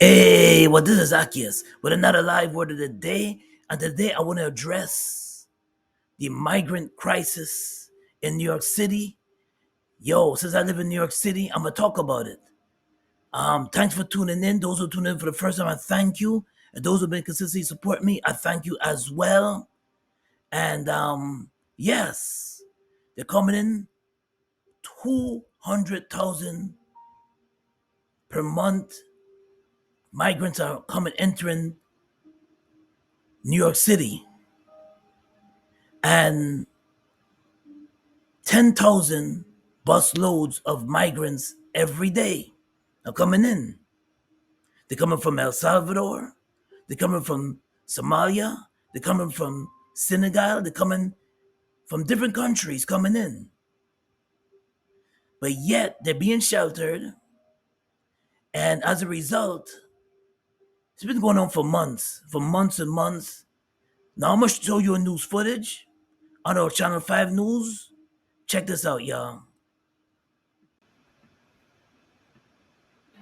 Hey, well, this is Akias with another live word of the day. And today I want to address the migrant crisis in New York City. Yo, since I live in New York City, I'm going to talk about it. Thanks for tuning in. Those who tuned in for the first time, I thank you. And those who have been consistently support me, I thank you as well. And yes, they're coming in 200,000 per month. Migrants are entering New York City. And 10,000 bus loads of migrants every day are coming in. They're coming from El Salvador. They're coming from Somalia. They're coming from Senegal. They're coming from different countries coming in. But yet they're being sheltered. And as a result, it's been going on for months and months. Now I'm going to show you a news footage on our Channel 5 News. Check this out, y'all.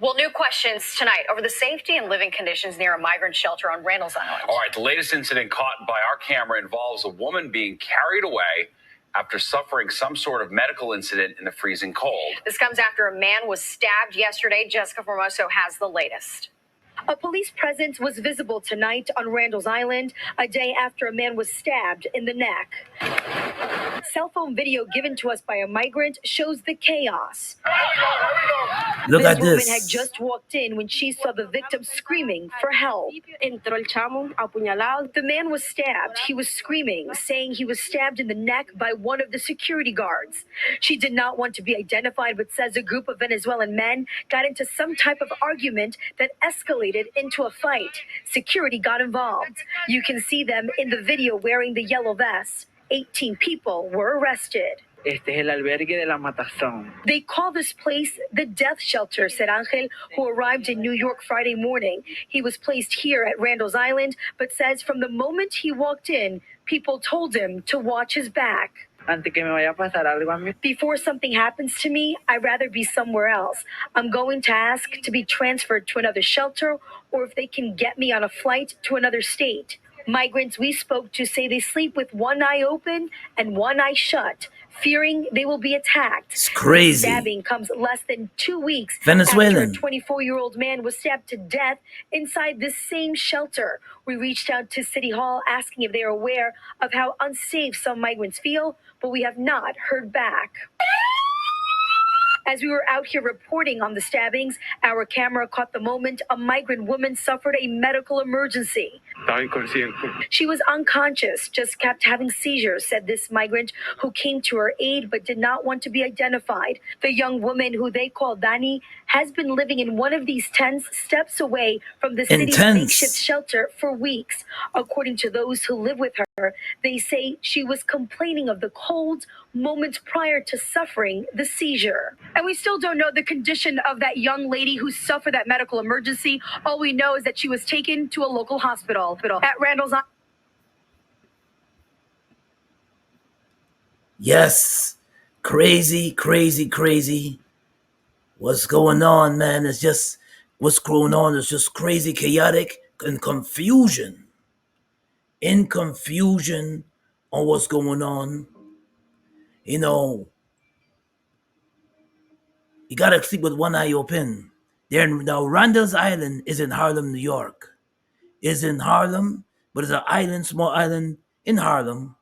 Well, new questions tonight over the safety and living conditions near a migrant shelter on Randells Island. All right, the latest incident caught by our camera involves a woman being carried away after suffering some sort of medical incident in the freezing cold. This comes after a man was stabbed yesterday. Jessica Formoso has the latest. A police presence was visible tonight on Randells Island, a day after a man was stabbed in the neck. Cell phone video given to us by a migrant shows the chaos. Look at woman this. had just walked in when she saw the victim screaming for help. The man was stabbed. He was screaming, saying he was stabbed in the neck by one of the security guards. She did not want to be identified, but says a group of Venezuelan men got into some type of argument that escalated into a fight. Security got involved. You can see them in the video wearing the yellow vests. 18 people were arrested. Este es el albergue de la matazón. They call this place the death shelter, said Angel, who arrived in New York Friday morning. He was placed here at Randells Island, but says from the moment he walked in, people told him to watch his back. Antes que me vaya a pasar algo a mí. Before something happens to me, I'd rather be somewhere else. I'm going to ask to be transferred to another shelter or if they can get me on a flight to another state. Migrants we spoke to say they sleep with one eye open and one eye shut, fearing they will be attacked. It's crazy. The stabbing comes less than 2 weeks Venezuelan. after a 24-year-old man was stabbed to death inside this same shelter. We reached out to City Hall asking if they are aware of how unsafe some migrants feel, but we have not heard back. As we were out here reporting on the stabbings, our camera caught the moment a migrant woman suffered a medical emergency. She was unconscious, just kept having seizures, said this migrant who came to her aid but did not want to be identified. The young woman, who they call Dani, has been living in one of these tents steps away from the city's makeshift shelter for weeks. According to those who live with her, they say she was complaining of the cold moments prior to suffering the seizure. And we still don't know the condition of that young lady who suffered that medical emergency. All we know is that she was taken to a local hospital at Randells Island. Yes, crazy. What's going on, man? It's just what's going on is just crazy, chaotic, and confusion. In confusion on what's going on. You know, you gotta sleep with one eye open. Now, Randells Island is in Harlem, New York. It's in Harlem, but it's an island, small island in Harlem.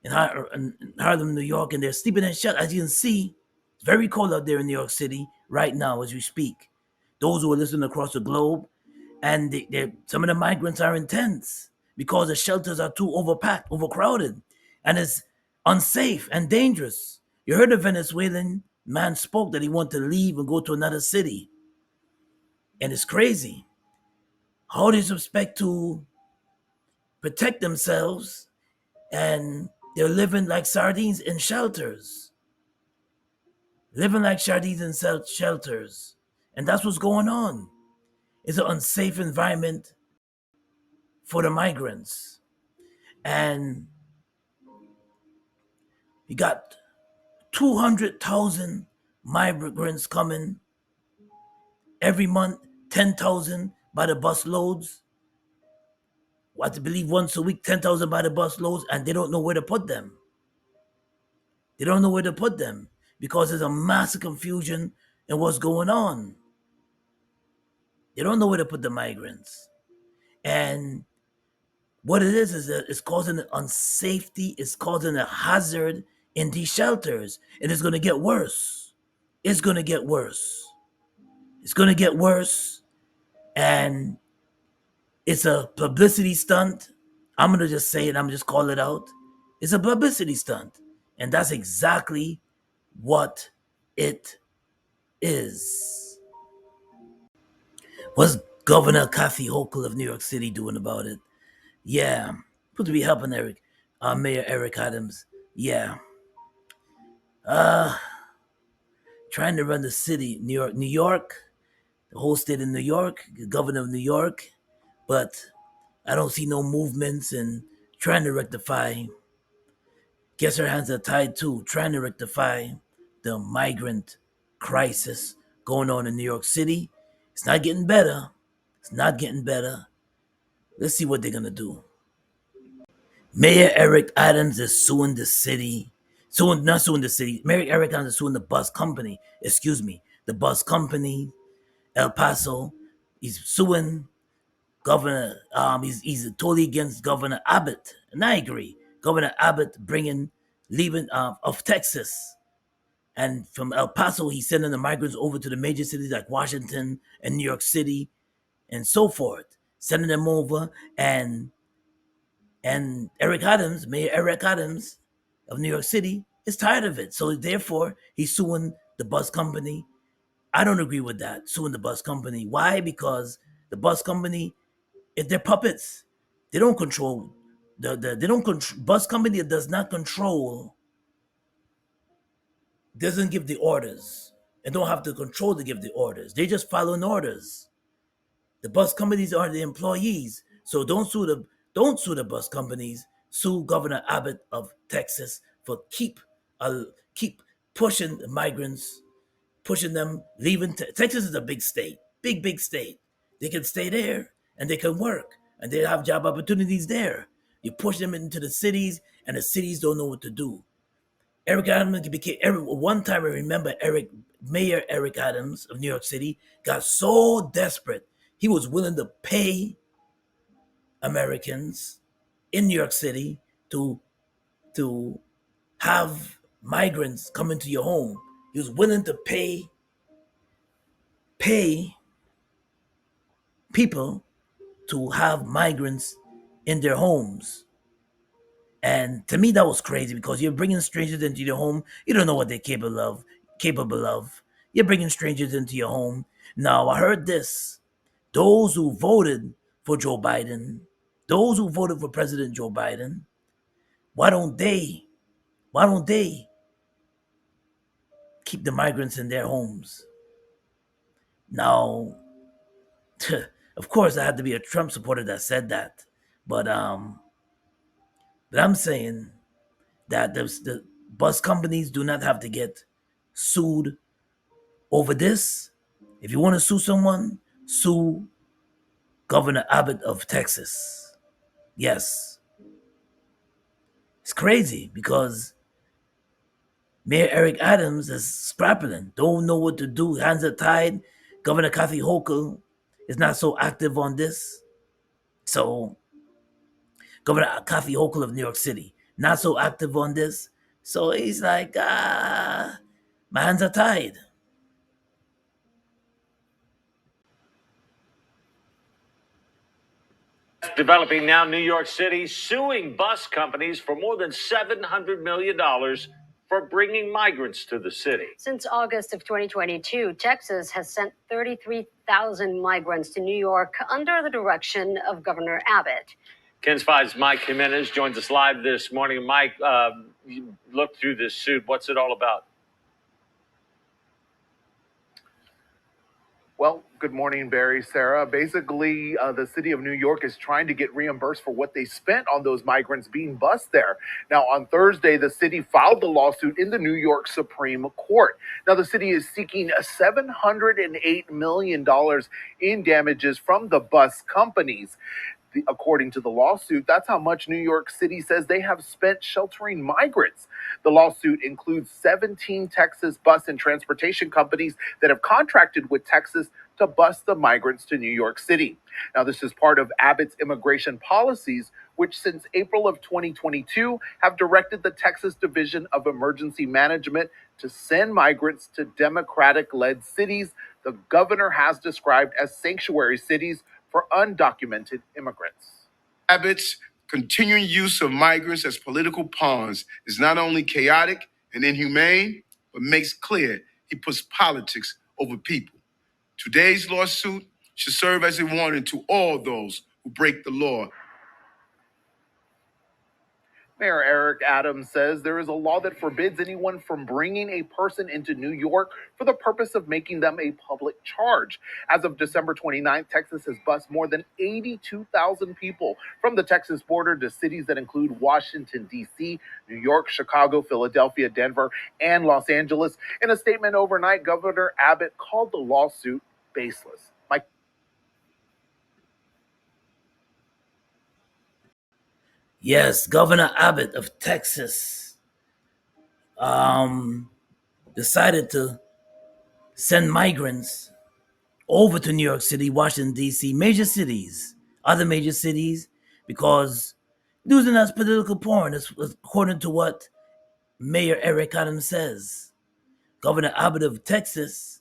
In Harlem, New York, and they're sleeping in shelter. As you can see, it's very cold out there in New York City right now as we speak. Those who are listening across the globe, and some of the migrants are in tents because the shelters are too overpacked, overcrowded, and it's unsafe and dangerous. You heard a Venezuelan man spoke that he wanted to leave and go to another city. And it's crazy. How do you expect to protect themselves and they're living like sardines in shelters? Living like sardines in shelters. And that's what's going on. It's an unsafe environment for the migrants. And you got 200,000 migrants coming every month, 10,000 by the bus loads. What to believe once a week, 10,000 by the bus loads, and they don't know where to put them. They don't know where to put them because there's a massive confusion in what's going on. They don't know where to put the migrants. And what it is that it's causing an unsafety, it's causing a hazard in these shelters. And it's going to get worse. It's going to get worse. It's going to get worse. And it's a publicity stunt. I'm going to just say it. I'm just call it out. It's a publicity stunt. And that's exactly what it is. What's Governor Kathy Hochul of New York City doing about it? Yeah. Supposed to be helping Mayor Eric Adams. Yeah. Trying to run the city, New York, the whole state of New York, the governor of New York, but I don't see no movements and trying to rectify. Guess her hands are tied too, trying to rectify the migrant crisis going on in New York City. It's not getting better. It's not getting better. Let's see what they're gonna do. Mayor Eric Adams is suing the city. Not suing the city. Mayor Eric Adams is suing the bus company. Excuse me. The bus company, El Paso. He's suing Governor. He's totally against Governor Abbott. And I agree. Governor Abbott leaving of Texas. And from El Paso, he's sending the migrants over to the major cities like Washington and New York City and so forth. Sending them over and Mayor Eric Adams of New York City, is tired of it. So therefore, he's suing the bus company. I don't agree with that, suing the bus company. Why? Because the bus company, if they're puppets, they don't control bus company does not control, doesn't give the orders, and don't have the control to give the orders. They just following orders. The bus companies are the employees. So don't sue the bus companies. Sue Governor Abbott of Texas for keep pushing the migrants, pushing them, leaving. Texas is a big state, big state. They can stay there and they can work and they have job opportunities there. You push them into the cities and the cities don't know what to do. Eric Adams became one time I remember Mayor Eric Adams of New York City got so desperate he was willing to pay Americans in New York City to have migrants come into your home. He was willing to pay people to have migrants in their homes. And to me, that was crazy because you're bringing strangers into your home. You don't know what they're capable of. You're bringing strangers into your home. Now, I heard this. Those who voted for Joe Biden, those who voted for President Joe Biden, why don't they keep the migrants in their homes? Now, of course, I had to be a Trump supporter that said that, but I'm saying that the bus companies do not have to get sued over this. If you want to sue someone, sue Governor Abbott of Texas. Yes. It's crazy because Mayor Eric Adams is scrapping, don't know what to do, hands are tied. Governor Kathy Hochul is not so active on this. So, Governor Kathy Hochul of New York City, not so active on this. So he's like, my hands are tied. Developing now, New York City suing bus companies for more than $700 million for bringing migrants to the city. Since August of 2022, Texas has sent 33,000 migrants to New York under the direction of Governor Abbott. KENS 5's Mike Jimenez joins us live this morning. Mike, you looked through this suit. What's it all about? Well, good morning, Barry, Sarah. Basically, the city of New York is trying to get reimbursed for what they spent on those migrants being bused there. Now, on Thursday, the city filed the lawsuit in the New York Supreme Court. Now, the city is seeking $708 million in damages from the bus companies. According to the lawsuit, that's how much New York City says they have spent sheltering migrants. The lawsuit includes 17 Texas bus and transportation companies that have contracted with Texas to bus the migrants to New York City. Now, this is part of Abbott's immigration policies, which since April of 2022 have directed the Texas Division of Emergency Management to send migrants to Democratic led cities the governor has described as sanctuary cities for undocumented immigrants. Abbott's continuing use of migrants as political pawns is not only chaotic and inhumane, but makes clear he puts politics over people. Today's lawsuit should serve as a warning to all those who break the law. Mayor Eric Adams says there is a law that forbids anyone from bringing a person into New York for the purpose of making them a public charge. As of December 29th, Texas has bused more than 82,000 people from the Texas border to cities that include Washington, D.C., New York, Chicago, Philadelphia, Denver, and Los Angeles. In a statement overnight, Governor Abbott called the lawsuit baseless. Mike. Yes, Governor Abbott of Texas decided to send migrants over to New York City, Washington, D.C., major cities, other major cities, because using as political porn, according to what Mayor Eric Adams says. Governor Abbott of Texas,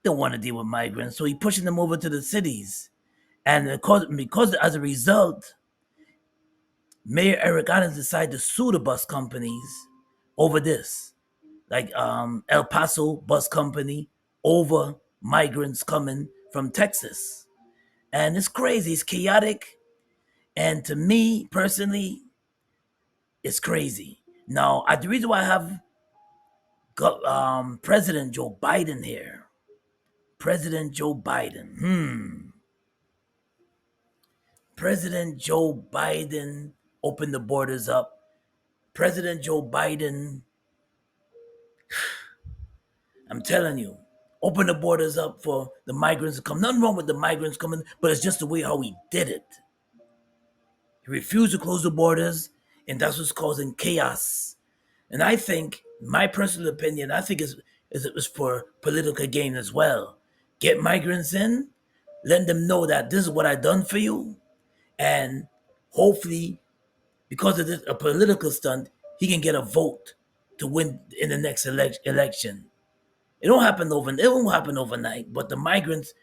don't want to deal with migrants, so he's pushing them over to the cities. And because as a result, Mayor Eric Adams decided to sue the bus companies over this, like El Paso Bus Company, over migrants coming from Texas. And it's crazy, it's chaotic, and to me personally, it's crazy. Now, the reason why I have President Joe Biden here, President Joe Biden, President Joe Biden opened the borders up. President Joe Biden, I'm telling you, open the borders up for the migrants to come. Nothing wrong with the migrants coming, but it's just the way how he did it. He refused to close the borders, and that's what's causing chaos. And I think, my personal opinion, I think it was for political gain as well. Get migrants in, let them know that this is what I done for you, and hopefully, because of this, a political stunt, he can get a vote to win in the next election. It won't happen overnight, but the migrants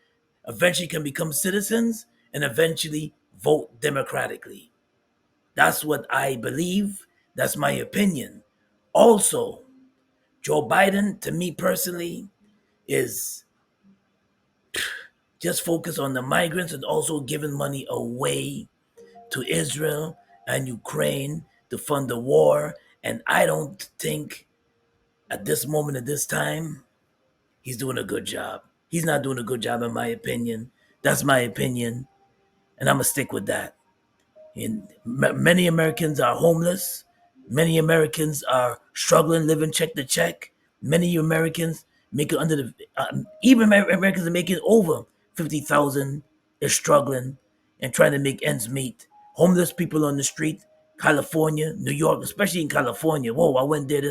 eventually can become citizens and eventually vote democratically. That's what I believe. That's my opinion. Also, Joe Biden, to me personally, is just focused on the migrants and also giving money away to Israel and Ukraine to fund the war. And I don't think at this moment, at this time, he's doing a good job. He's not doing a good job, in my opinion. That's my opinion. And I'm going to stick with that. And many Americans are homeless. Many Americans are struggling, living check to check. Many Americans make it under the, even Americans are making over 50,000 is struggling and trying to make ends meet. Homeless people on the street, California, New York, especially in California. Whoa, I went there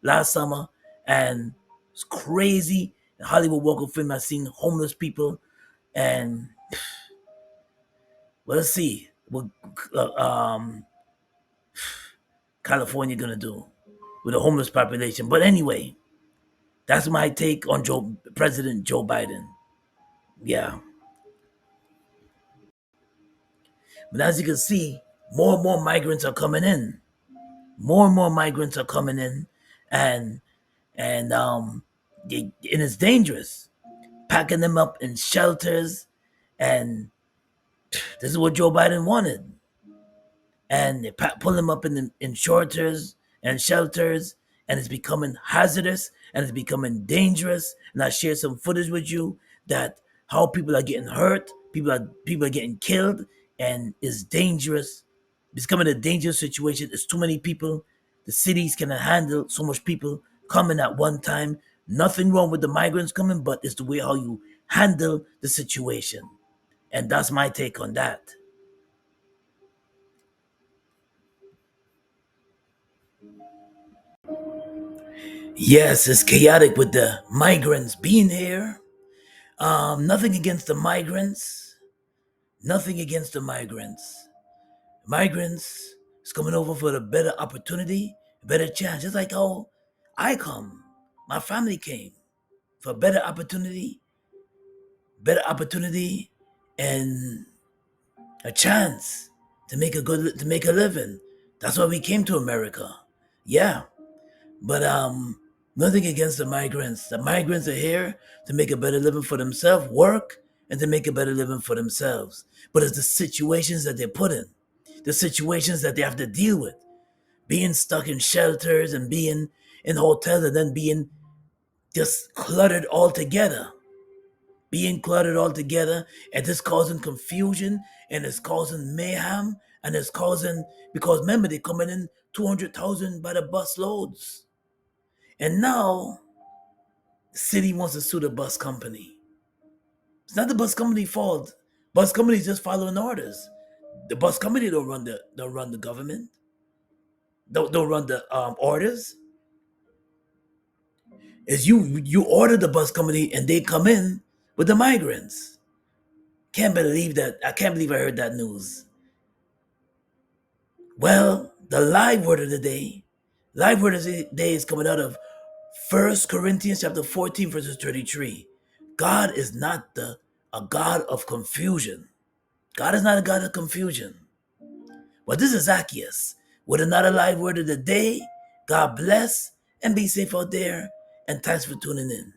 last summer, and it's crazy. In Hollywood Walk of Fame, I've seen homeless people, and well, let's see what California gonna do with a homeless population. But anyway, that's my take on President Joe Biden. Yeah, but as you can see, more and more migrants are coming in. More and more migrants are coming in, and and it's dangerous. Packing them up in shelters, and this is what Joe Biden wanted. And they pull them up in shelters, and it's becoming hazardous and it's becoming dangerous. And I shared some footage with you that how people are getting hurt, people are getting killed, and it's dangerous. It's becoming a dangerous situation. It's too many people. The cities cannot handle so much people coming at one time. Nothing wrong with the migrants coming, but it's the way how you handle the situation. And that's my take on that. Yes, it's chaotic with the migrants being here. Nothing against the migrants. Nothing against the migrants. Migrants is coming over for a better opportunity, a better chance. Just like how I come. My family came for a better opportunity, and a chance to make a living. That's why we came to America. Yeah. But nothing against the migrants. The migrants are here to make a better living for themselves, work, and to make a better living for themselves. But it's the situations that they're put in, the situations that they have to deal with, being stuck in shelters and being in hotels and then being just cluttered all together, and it's causing confusion and it's causing mayhem and it's causing because remember they're coming in 200,000 by the bus loads, and now the city wants to sue the bus company. It's not the bus company fault. Bus company is just following orders. The bus company don't run the government. Don't run the orders. Is you order the bus company and they come in with the migrants. Can't believe that. I can't believe I heard that news. Well, the live word of the day is coming out of 1 Corinthians chapter 14 verses 33. God is not a God of confusion. God is not a God of confusion. But this is Zacchaeus with another live word of the day. God bless and be safe out there. And thanks for tuning in.